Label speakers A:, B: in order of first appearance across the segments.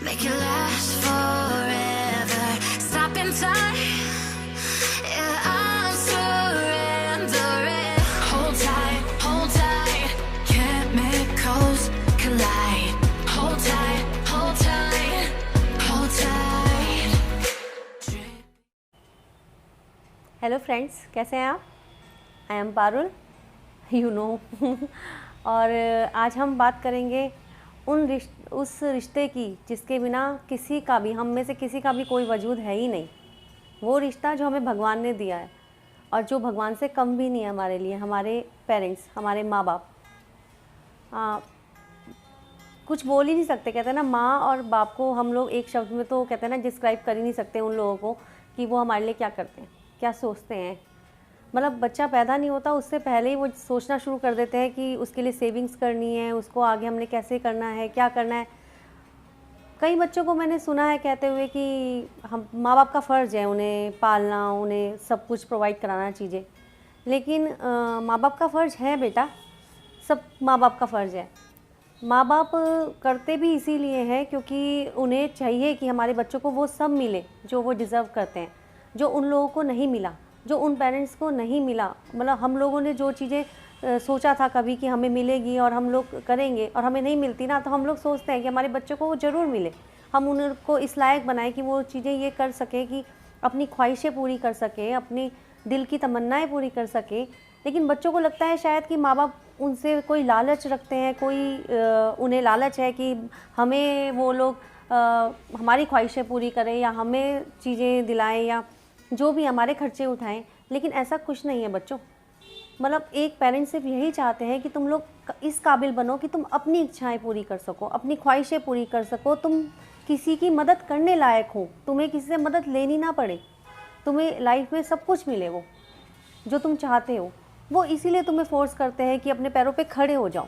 A: make it last forever. Stop in time, yeah, I'm surrendering. Hold tight, chemicals collide. Hold tight, hold tight, hold tight.
B: Hello friends, कैसे हैं आप? I am Parul, you know. और आज हम बात करेंगे उस रिश्ते की जिसके बिना किसी का भी, हम में से किसी का भी कोई वजूद है ही नहीं। वो रिश्ता जो हमें भगवान ने दिया है और जो भगवान से कम भी नहीं है हमारे लिए, हमारे पेरेंट्स, हमारे माँ बाप। कुछ बोल ही नहीं सकते। कहते हैं ना, माँ और बाप को हम लोग एक शब्द में तो कहते हैं ना डिस्क्राइब कर ही नहीं सकते उन लोगों को कि वो हमारे लिए क्या करते हैं, क्या सोचते हैं। मतलब बच्चा पैदा नहीं होता उससे पहले ही वो सोचना शुरू कर देते हैं कि उसके लिए सेविंग्स करनी है, उसको आगे हमने कैसे करना है, क्या करना है। कई बच्चों को मैंने सुना है कहते हुए कि हम माँ बाप का फ़र्ज़ है उन्हें पालना, उन्हें सब कुछ प्रोवाइड कराना चीज़ें। लेकिन माँ बाप का फ़र्ज़ है बेटा, सब माँ बाप का फ़र्ज़ है। माँ बाप करते भी इसीलिए हैं क्योंकि उन्हें चाहिए कि हमारे बच्चों को वो सब मिले जो वो डिज़र्व करते हैं, जो उन लोगों को नहीं मिला, जो उन पेरेंट्स को नहीं मिला। मतलब हम लोगों ने जो चीज़ें सोचा था कभी कि हमें मिलेगी और हम लोग करेंगे और हमें नहीं मिलती ना, तो हम लोग सोचते हैं कि हमारे बच्चों को वो ज़रूर मिले। हम उनको इस लायक बनाएं कि वो चीज़ें ये कर सके कि अपनी ख्वाहिशें पूरी कर सके, अपनी दिल की तमन्नाएँ पूरी कर सके। लेकिन बच्चों को लगता है शायद कि माँ बाप उनसे कोई लालच रखते हैं, कोई उन्हें लालच है कि हमें वो लोग हमारी ख्वाहिशें पूरी करें या हमें चीज़ें दिलाएं या जो भी हमारे खर्चे उठाएं। लेकिन ऐसा कुछ नहीं है बच्चों। मतलब एक पेरेंट्स सिर्फ यही चाहते हैं कि तुम लोग इस काबिल बनो कि तुम अपनी इच्छाएं पूरी कर सको, अपनी ख्वाहिशें पूरी कर सको, तुम किसी की मदद करने लायक हो, तुम्हें किसी से मदद लेनी ना पड़े, तुम्हें लाइफ में सब कुछ मिले वो जो तुम चाहते हो। वो इसीलिए तुम्हें फोर्स करते हैं कि अपने पैरों पे खड़े हो जाओ।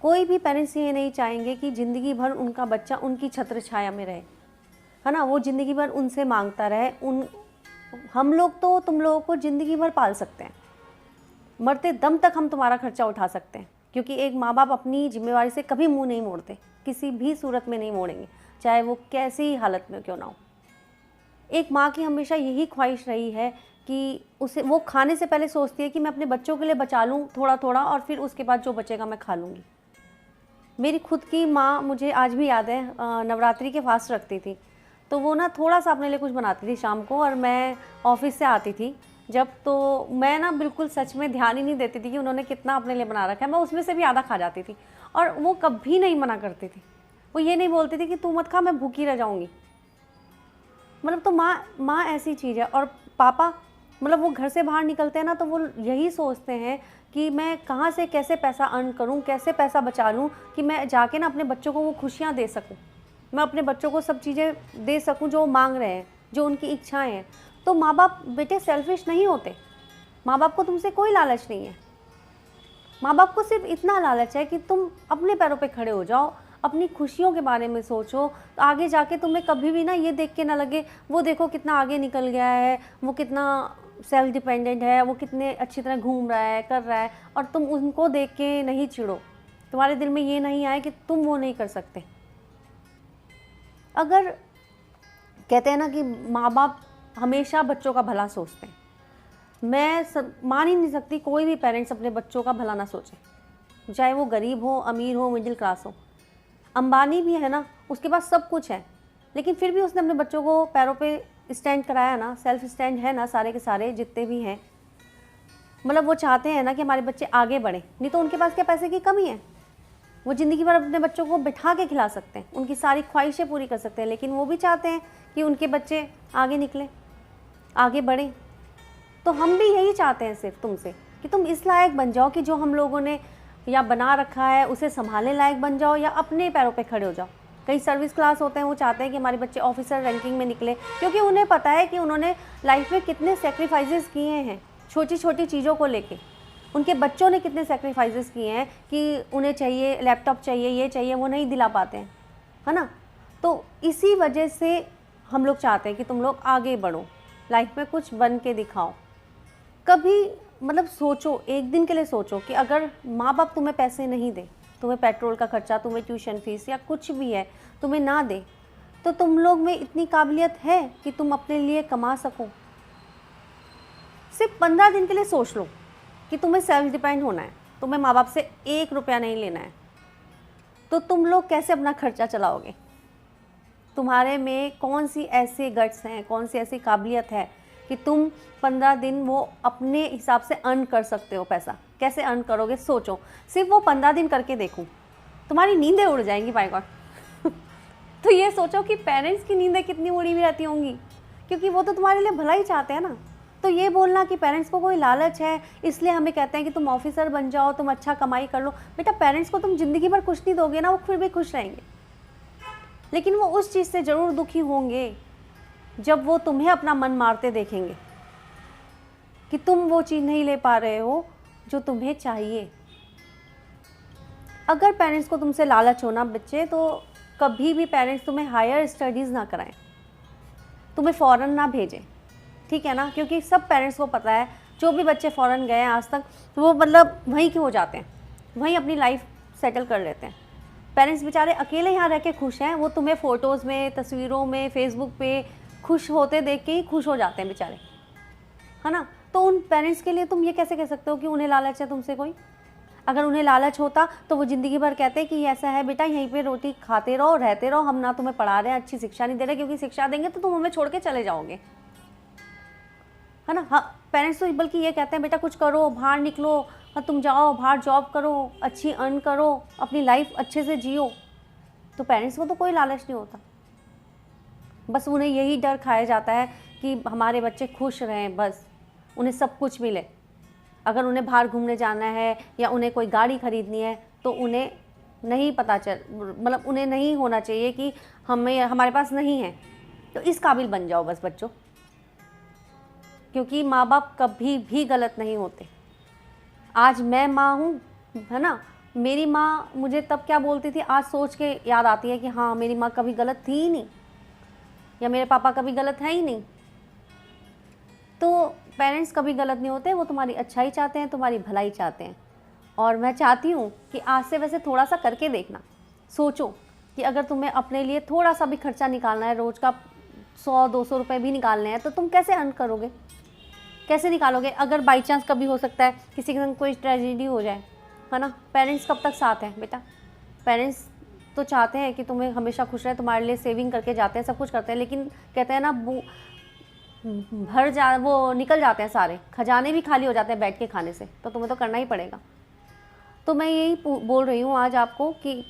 B: कोई भी पेरेंट्स ये नहीं चाहेंगे कि ज़िंदगी भर उनका बच्चा उनकी छत्र छाया में रहे, है ना। वो ज़िंदगी भर उनसे मांगता रहे। हम लोग तो तुम लोगों को ज़िंदगी भर पाल सकते हैं, मरते दम तक हम तुम्हारा खर्चा उठा सकते हैं, क्योंकि एक माँ बाप अपनी जिम्मेवारी से कभी मुंह नहीं मोड़ते, किसी भी सूरत में नहीं मोड़ेंगे, चाहे वो कैसी ही हालत में क्यों ना हो। एक माँ की हमेशा यही ख्वाहिश रही है कि उसे वो खाने से पहले सोचती है कि मैं अपने बच्चों के लिए बचा लूँ थोड़ा थोड़ा और फिर उसके बाद जो बचेगा मैं खा लूँगी। मेरी खुद की माँ, मुझे आज भी याद है, नवरात्रि के फास्ट रखती थी, तो वो ना थोड़ा सा अपने लिए कुछ बनाती थी शाम को, और मैं ऑफिस से आती थी जब, तो मैं ना बिल्कुल सच में ध्यान ही नहीं देती थी कि उन्होंने कितना अपने लिए बना रखा है। मैं उसमें से भी आधा खा जाती थी और वो कभी नहीं मना करती थी। वो ये नहीं बोलती थी कि तू मत खा, मैं भूखी रह जाऊँगी। मतलब तो माँ ऐसी चीज़ है। और पापा, मतलब वो घर से बाहर निकलते हैं ना, तो वो यही सोचते हैं कि मैं कहाँ से कैसे पैसा अर्न करूँ, कैसे पैसा बचा लूँ कि मैं जाके ना अपने बच्चों को वो खुशियाँ दे सकूँ, मैं अपने बच्चों को सब चीज़ें दे सकूँ जो वो मांग रहे हैं, जो उनकी इच्छाएं हैं। तो माँ बाप बेटे सेल्फिश नहीं होते। माँ बाप को तुमसे कोई लालच नहीं है। माँ बाप को सिर्फ इतना लालच है कि तुम अपने पैरों पे खड़े हो जाओ, अपनी खुशियों के बारे में सोचो, तो आगे जाके तुम्हें कभी भी ना ये देख के ना लगे वो देखो कितना आगे निकल गया है, वो कितना सेल्फ डिपेंडेंट है, वो कितने अच्छी तरह घूम रहा है, कर रहा है, और तुम उनको देख के नहीं चिढ़ो, तुम्हारे दिल में ये नहीं आए कि तुम वो नहीं कर सकते। अगर कहते हैं ना कि माँ बाप हमेशा बच्चों का भला सोचते हैं, मैं मान ही नहीं सकती कोई भी पेरेंट्स अपने बच्चों का भला ना सोचे, चाहे वो गरीब हो, अमीर हो, मिडिल क्लास हो। अंबानी भी है ना, उसके पास सब कुछ है, लेकिन फिर भी उसने अपने बच्चों को पैरों पे स्टैंड कराया ना, सेल्फ स्टैंड है ना, सारे के सारे जितने भी हैं। मतलब वो चाहते हैं ना कि हमारे बच्चे आगे बढ़ें, नहीं तो उनके पास क्या पैसे की कमी है। वो ज़िंदगी भर अपने बच्चों को बिठा के खिला सकते हैं, उनकी सारी ख्वाहिशें पूरी कर सकते हैं, लेकिन वो भी चाहते हैं कि उनके बच्चे आगे निकलें, आगे बढ़ें। तो हम भी यही चाहते हैं सिर्फ तुमसे कि तुम इस लायक बन जाओ कि जो हम लोगों ने या बना रखा है उसे संभालने लायक बन जाओ, या अपने पैरों पे खड़े हो जाओ। कई सर्विस क्लास होते हैं, वो चाहते हैं कि हमारे बच्चे ऑफिसर रैंकिंग में निकले, क्योंकि उन्हें पता है कि उन्होंने लाइफ में कितने सेक्रीफाइसेस किए हैं छोटी छोटी चीज़ों को लेके। उनके बच्चों ने कितने सेक्रीफाइसेस किए हैं कि उन्हें चाहिए लैपटॉप चाहिए, ये चाहिए, वो नहीं दिला पाते हैं, है ना। तो इसी वजह से हम लोग चाहते हैं कि तुम लोग आगे बढ़ो, लाइफ में कुछ बन के दिखाओ। कभी मतलब सोचो, एक दिन के लिए सोचो कि अगर माँ बाप तुम्हें पैसे नहीं दे तुम्हें पेट्रोल का खर्चा, तुम्हें ट्यूशन फीस या कुछ भी है तुम्हें ना दे, तो तुम लोग में इतनी काबिलियत है कि तुम अपने लिए कमा सको? सिर्फ 15 दिन के लिए सोच लो कि तुम्हें सेल्फ डिपेंड होना है, तुम्हें माँ बाप से 1 रुपया नहीं लेना है, तो तुम लोग कैसे अपना खर्चा चलाओगे? तुम्हारे में कौन सी ऐसे गट्स हैं, कौन सी ऐसी काबिलियत है कि तुम 15 दिन वो अपने हिसाब से अर्न कर सकते हो? पैसा कैसे अर्न करोगे सोचो, सिर्फ वो 15 दिन करके देखो, तुम्हारी नींदें उड़ जाएंगी बाय गॉड। तो ये सोचो कि पेरेंट्स की नींदें कितनी उड़ी हुई रहती होंगी, क्योंकि वो तो तुम्हारे लिए भला ही चाहते हैं ना। तो ये बोलना कि पेरेंट्स को कोई लालच है इसलिए हमें कहते हैं कि तुम ऑफिसर बन जाओ, तुम अच्छा कमाई कर लो, बेटा पेरेंट्स को तुम ज़िंदगी भर खुश नहीं दोगे ना, वो फिर भी खुश रहेंगे, लेकिन वो उस चीज़ से ज़रूर दुखी होंगे जब वो तुम्हें अपना मन मारते देखेंगे कि तुम वो चीज़ नहीं ले पा रहे हो जो तुम्हें चाहिए। अगर पेरेंट्स को तुमसे लालच हो ना बच्चे, तो कभी भी पेरेंट्स तुम्हें हायर स्टडीज़ ना कराएं, तुम्हें फ़ॉरेन ना भेजें, ठीक है ना? क्योंकि सब पेरेंट्स को पता है जो भी बच्चे फ़ॉरेन गए हैं आज तक, तो वो मतलब वहीं के हो जाते हैं, वहीं अपनी लाइफ सेटल कर लेते हैं। पेरेंट्स बेचारे अकेले यहाँ रह के खुश हैं, वो तुम्हें फ़ोटोज़ में, तस्वीरों में, फेसबुक पे खुश होते देख के ही खुश हो जाते हैं बेचारे, है ना? तो उन पेरेंट्स के लिए तुम ये कैसे कह सकते हो कि उन्हें लालच है तुमसे कोई? अगर उन्हें लालच होता तो वो ज़िंदगी भर कहते कि ऐसा है बेटा, यहीं पे रोटी खाते रहो, रहते रहो, हम ना तुम्हें पढ़ा रहे हैं, अच्छी शिक्षा नहीं दे रहे, क्योंकि शिक्षा देंगे तो तुम हमें छोड़ के चले जाओगे, है ना? हाँ, पेरेंट्स तो बल्कि ये कहते हैं बेटा कुछ करो, बाहर निकलो, हाँ तुम जाओ बाहर जॉब करो, अच्छी अर्न करो, अपनी लाइफ अच्छे से जियो। तो पेरेंट्स को तो कोई लालच नहीं होता, बस उन्हें यही डर खाया जाता है कि हमारे बच्चे खुश रहें, बस उन्हें सब कुछ मिले। अगर उन्हें बाहर घूमने जाना है या उन्हें कोई गाड़ी खरीदनी है तो उन्हें नहीं पता मतलब उन्हें नहीं होना चाहिए कि हमारे पास नहीं है। तो इस काबिल बन जाओ बस बच्चों, क्योंकि माँ बाप कभी भी गलत नहीं होते। आज मैं माँ हूँ, है ना? मेरी माँ मुझे तब क्या बोलती थी आज सोच के याद आती है कि हाँ मेरी माँ कभी गलत थी ही नहीं, या मेरे पापा कभी गलत है ही नहीं। तो पेरेंट्स कभी गलत नहीं होते, वो तुम्हारी अच्छाई चाहते हैं, तुम्हारी भलाई चाहते हैं। और मैं चाहती हूँ कि आज से वैसे थोड़ा सा करके देखना, सोचो कि अगर तुम्हें अपने लिए थोड़ा सा भी खर्चा निकालना है, रोज़ का 100-200 रुपये भी निकालने हैं, तो तुम कैसे अर्न करोगे, कैसे निकालोगे? अगर बाई चांस कभी हो सकता है किसी के संग कोई ट्रेजेडी हो जाए, है ना? पेरेंट्स कब तक साथ हैं बेटा? पेरेंट्स तो चाहते हैं कि तुम्हें हमेशा खुश रहे, तुम्हारे लिए सेविंग करके जाते हैं, सब कुछ करते हैं, लेकिन कहते हैं ना वो निकल जाते हैं, सारे खजाने भी खाली हो जाते हैं बैठ के खाने से, तो तुम्हें तो करना ही पड़ेगा। तो मैं यही बोल रही हूँ आज आपको कि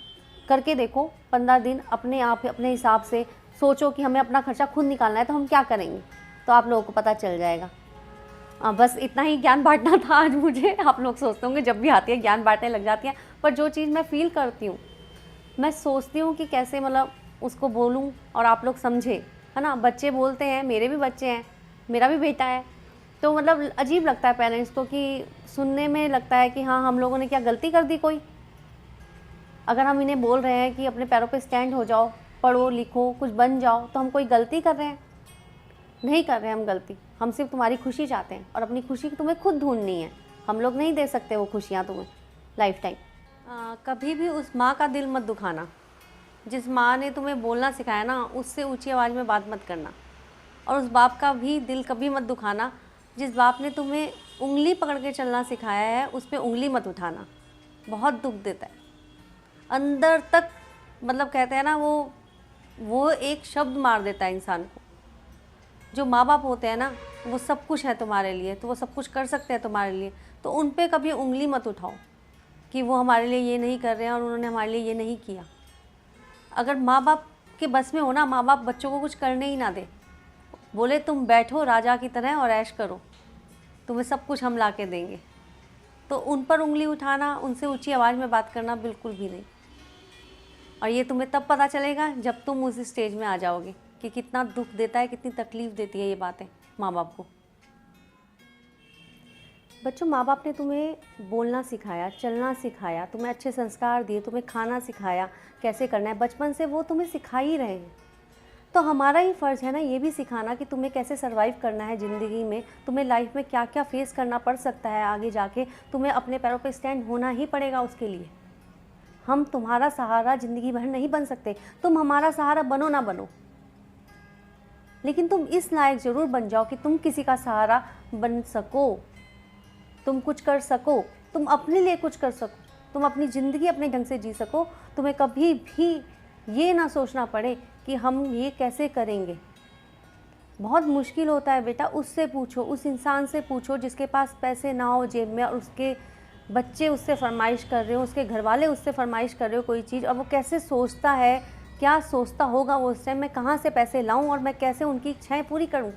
B: करके देखो 15 दिन, अपने आप अपने हिसाब से सोचो कि हमें अपना खर्चा खुद निकालना है तो हम क्या करेंगे, तो आप लोगों को पता चल जाएगा। बस इतना ही ज्ञान बांटना था आज मुझे। आप लोग सोचते होंगे जब भी आती है ज्ञान बांटने लग जाती है, पर जो चीज़ मैं फ़ील करती हूँ, मैं सोचती हूँ कि कैसे मतलब उसको बोलूँ और आप लोग समझे, है ना? बच्चे बोलते हैं, मेरे भी बच्चे हैं, मेरा भी बेटा है, तो मतलब अजीब लगता है पेरेंट्स को कि सुनने में लगता है कि हाँ हम लोगों ने क्या गलती कर दी कोई? अगर हम इन्हें बोल रहे हैं कि अपने पैरों पे स्टैंड हो जाओ, पढ़ो लिखो, कुछ बन जाओ, तो हम कोई गलती कर रहे हैं? नहीं कर रहे हम गलती, हम सिर्फ तुम्हारी खुशी चाहते हैं, और अपनी खुशी तुम्हें खुद ढूंढनी है, हम लोग नहीं दे सकते वो खुशियाँ तुम्हें लाइफ टाइम। कभी भी उस माँ का दिल मत दुखाना, जिस माँ ने तुम्हें बोलना सिखाया ना, उससे ऊंची आवाज़ में बात मत करना। और उस बाप का भी दिल कभी मत दुखाना, जिस बाप ने तुम्हें उंगली पकड़ के चलना सिखाया है, उस पर उंगली मत उठाना, बहुत दुख देता है अंदर तक। मतलब कहते हैं ना वो एक शब्द मार देता है इंसान को। जो माँ बाप होते हैं ना, वो सब कुछ है तुम्हारे लिए, तो वो सब कुछ कर सकते हैं तुम्हारे लिए, तो उन पे कभी उंगली मत उठाओ कि वो हमारे लिए ये नहीं कर रहे हैं और उन्होंने हमारे लिए ये नहीं किया। अगर माँ बाप के बस में हो ना, माँ बाप बच्चों को कुछ करने ही ना दे, बोले तुम बैठो राजा की तरह और ऐश करो, तुम्हें सब कुछ हम ला के देंगे, तो उन पर उंगली उठाना, उनसे ऊंची आवाज़ में बात करना बिल्कुल भी नहीं। और ये तुम्हें तब पता चलेगा जब तुम उस स्टेज में आ जाओगे कि कितना दुख देता है, कितनी तकलीफ़ देती है ये बातें माँ बाप को। बच्चों, माँ बाप ने तुम्हें बोलना सिखाया, चलना सिखाया, तुम्हें अच्छे संस्कार दिए, तुम्हें खाना सिखाया कैसे करना है, बचपन से वो तुम्हें सिखा ही रहे हैं। तो हमारा ही फ़र्ज़ है ना ये भी सिखाना कि तुम्हें कैसे सर्वाइव करना है ज़िंदगी में, तुम्हें लाइफ में क्या क्या फेस करना पड़ सकता है आगे जाके, तुम्हें अपने पैरों पे स्टैंड होना ही पड़ेगा उसके लिए, हम तुम्हारा सहारा ज़िंदगी भर नहीं बन सकते। तुम हमारा सहारा बनो ना बनो, लेकिन तुम इस लायक ज़रूर बन जाओ कि तुम किसी का सहारा बन सको, तुम कुछ कर सको, तुम अपने लिए कुछ कर सको, तुम अपनी ज़िंदगी अपने ढंग से जी सको। तुम्हें कभी भी ये ना सोचना पड़े कि हम ये कैसे करेंगे। बहुत मुश्किल होता है बेटा, उससे पूछो, उस इंसान से पूछो जिसके पास पैसे ना हो जेब में और उसके बच्चे उससे फरमाइश कर रहे हो, उसके घर वाले उससे फरमाइश कर रहे हो कोई चीज़, और वो कैसे सोचता है, क्या सोचता होगा वो उस टाइम, मैं कहाँ से पैसे लाऊं और मैं कैसे उनकी इच्छाएं पूरी करूं।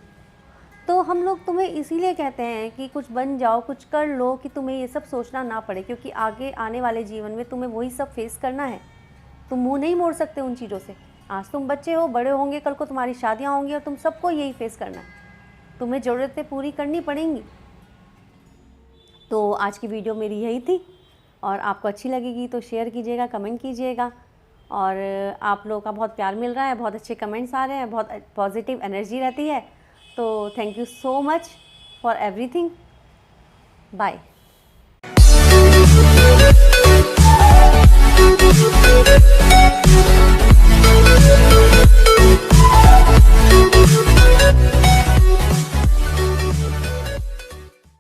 B: तो हम लोग तुम्हें इसीलिए कहते हैं कि कुछ बन जाओ, कुछ कर लो, कि तुम्हें ये सब सोचना ना पड़े, क्योंकि आगे आने वाले जीवन में तुम्हें वही सब फेस करना है। तुम मुंह नहीं मोड़ सकते उन चीज़ों से। आज तुम बच्चे हो, बड़े होंगे, कल को तुम्हारी शादियाँ होंगी और तुम सबको यही फेस करना है, तुम्हें ज़रूरतें पूरी करनी पड़ेंगी। तो आज की वीडियो मेरी यही थी, और आपको अच्छी लगेगी तो शेयर कीजिएगा, कमेंट कीजिएगा। और आप लोगों का बहुत प्यार मिल रहा है, बहुत अच्छे कमेंट्स आ रहे हैं, बहुत पॉजिटिव एनर्जी रहती है। तो thank you so much for everything. Bye.